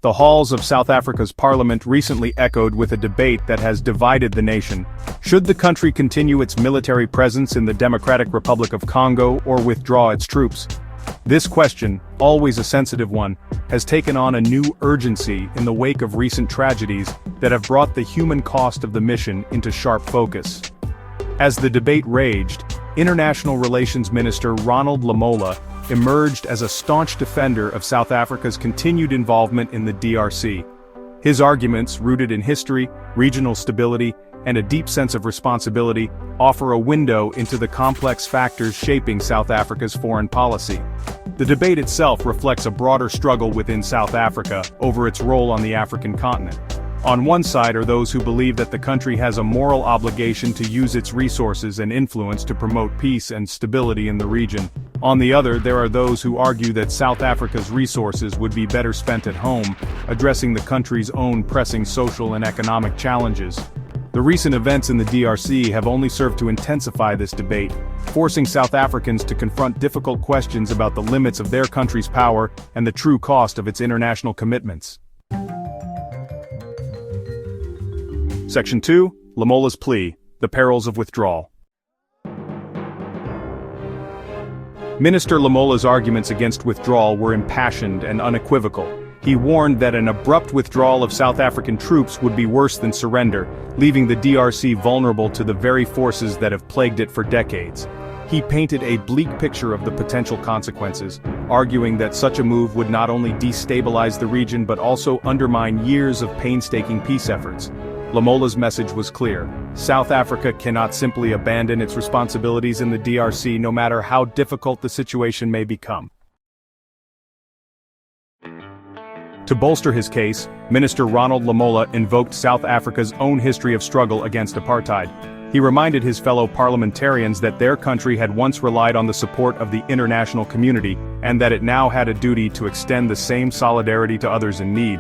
The halls of South Africa's parliament recently echoed with a debate that has divided the nation. Should the country continue its military presence in the Democratic Republic of Congo or withdraw its troops? This question, always a sensitive one, has taken on a new urgency in the wake of recent tragedies that have brought the human cost of the mission into sharp focus. As the debate raged, International Relations Minister Ronald Lamola emerged as a staunch defender of South Africa's continued involvement in the DRC. His arguments, rooted in history, regional stability, and a deep sense of responsibility, offer a window into the complex factors shaping South Africa's foreign policy. The debate itself reflects a broader struggle within South Africa over its role on the African continent. On one side are those who believe that the country has a moral obligation to use its resources and influence to promote peace and stability in the region. On the other, there are those who argue that South Africa's resources would be better spent at home, addressing the country's own pressing social and economic challenges. The recent events in the DRC have only served to intensify this debate, forcing South Africans to confront difficult questions about the limits of their country's power and the true cost of its international commitments. Section 2, Lamola's plea, the perils of withdrawal. Minister Lamola's arguments against withdrawal were impassioned and unequivocal. He warned that an abrupt withdrawal of South African troops would be worse than surrender, leaving the DRC vulnerable to the very forces that have plagued it for decades. He painted a bleak picture of the potential consequences, arguing that such a move would not only destabilize the region but also undermine years of painstaking peace efforts. Lamola's message was clear: South Africa cannot simply abandon its responsibilities in the DRC no matter how difficult the situation may become. To bolster his case, Minister Ronald Lamola invoked South Africa's own history of struggle against apartheid. He reminded his fellow parliamentarians that their country had once relied on the support of the international community, and that it now had a duty to extend the same solidarity to others in need.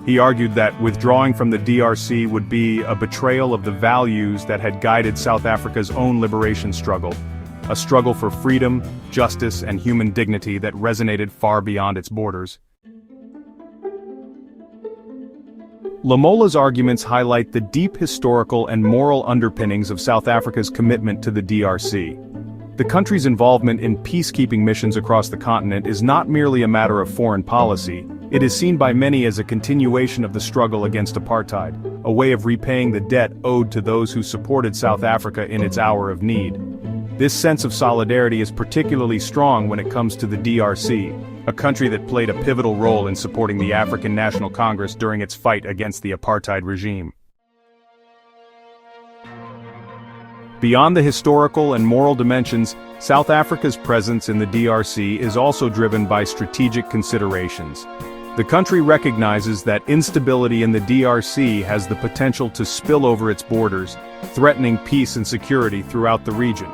He argued that withdrawing from the DRC would be a betrayal of the values that had guided South Africa's own liberation struggle, a struggle for freedom, justice, and human dignity that resonated far beyond its borders. Lamola's arguments highlight the deep historical and moral underpinnings of South Africa's commitment to the DRC. The country's involvement in peacekeeping missions across the continent is not merely a matter of foreign policy. It is seen by many as a continuation of the struggle against apartheid, a way of repaying the debt owed to those who supported South Africa in its hour of need. This sense of solidarity is particularly strong when it comes to the DRC, a country that played a pivotal role in supporting the African National Congress during its fight against the apartheid regime. Beyond the historical and moral dimensions, South Africa's presence in the DRC is also driven by strategic considerations. The country recognizes that instability in the DRC has the potential to spill over its borders, threatening peace and security throughout the region.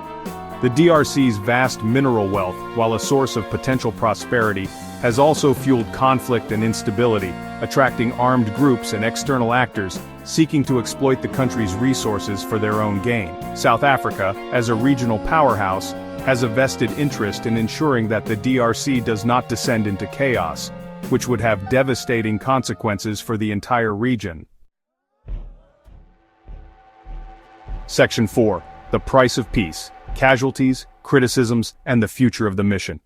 The DRC's vast mineral wealth, while a source of potential prosperity, has also fueled conflict and instability, attracting armed groups and external actors seeking to exploit the country's resources for their own gain. South Africa, as a regional powerhouse, has a vested interest in ensuring that the DRC does not descend into chaos, which would have devastating consequences for the entire region. Section 4. The price of peace, casualties, criticisms, and the future of the mission.